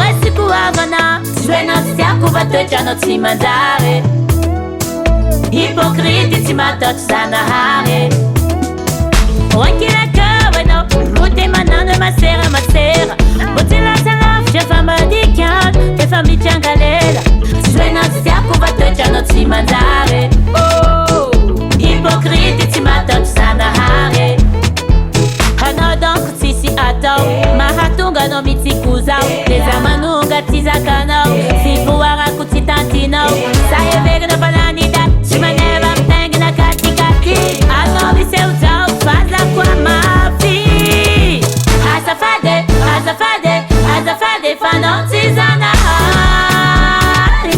resiko avana tsy hoe nasiako va toetranao tsy manjary hypocrite tsy mataotry zanahary oankilakao anao mote manano masera mbo tsy lasa lavitra fa madikany efa mitrangalela tsy hoe nasiako va toetranao tsy manjary hypocrite tsy mataotry zanahary anao donc tsisy atao mahatonga anao mitsiko zao leza manonga ty zakanao sy voarako tsy tantinao saheverina falanida tsy maneva mitengina katikati anao miseo zao fazako amafy azafady fanao tsy zanahary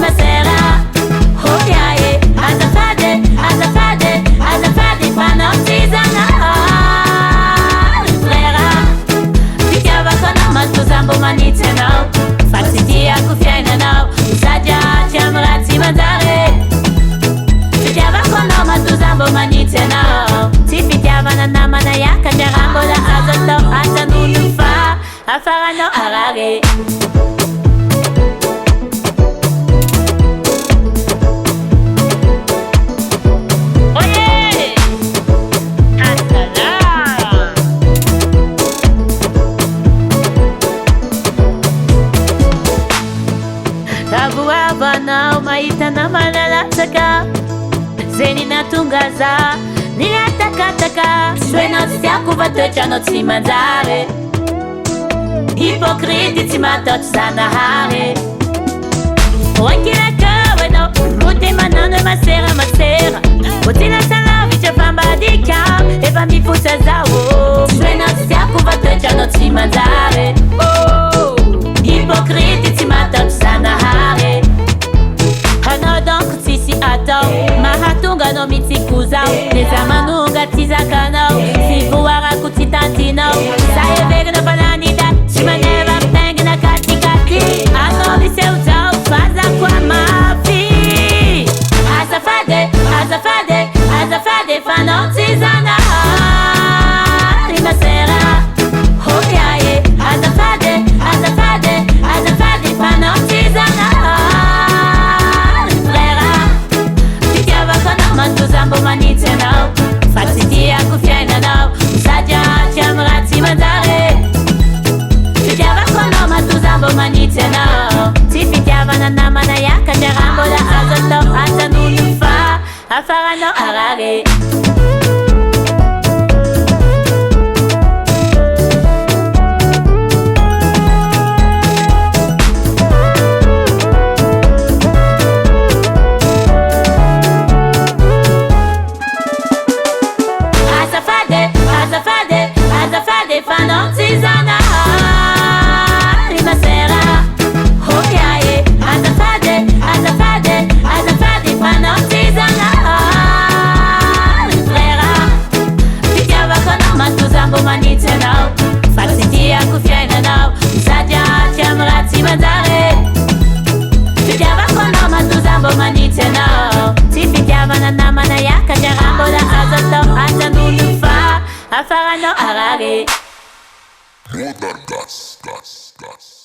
masera oyae azafady fanao tsy zanahary frera fitiavako anao matozambo manitsy anao fa tsy tiako fiainanao sady aty amy raha tsy manjary fitiavako anao matozambo manitsy anao tsy fitiavana namana iakatra raha mbola azo atao atanolo fa afaranao arare Ravuavanao mahita namana latsaka zay ninatongaza ninatakataka tsy hoe nasiako va toetranao tsy manjary hypocrite tsy mataotry zanahary oankilakao anao mote manano masera mbo tsy lasa lavitra fa mbadikam efa mifosa zao tsy hoe nasiako va toetranao tsy manjary hypocrite tsy mataotry zanahary anao donc tsisy atao mahatonga anao mitsiko zao leza manonga ty zakanao sy voarako tsy tantinao saheverina falanida tsy maneva mitengina katikati anao miseo zao fazako amafy azafady fanao tsy zanahary masera oyae azafady fanao tsy zanahary frera fitiavako anao matozambo manitsy anao fa tsy tiako fiainanao sady aty amy raha tsy manjary fitiavako anao matozambo manitsy anao tsy fitiavana namana iakatra raha mbola azo atao atanolo fa afaranao arare fanao tsy zanahary masera oyae azafady fanao tsy zanahary frera fitiavako anao matozambo manitsy anao fa tsy tiako fiainanao sady aty amy raha tsy manjary fitiavako anao matozambo manitsy anao tsy fitiavana namana iakatra raha mbola azo atao atanolo fa afaranao arare More than gas.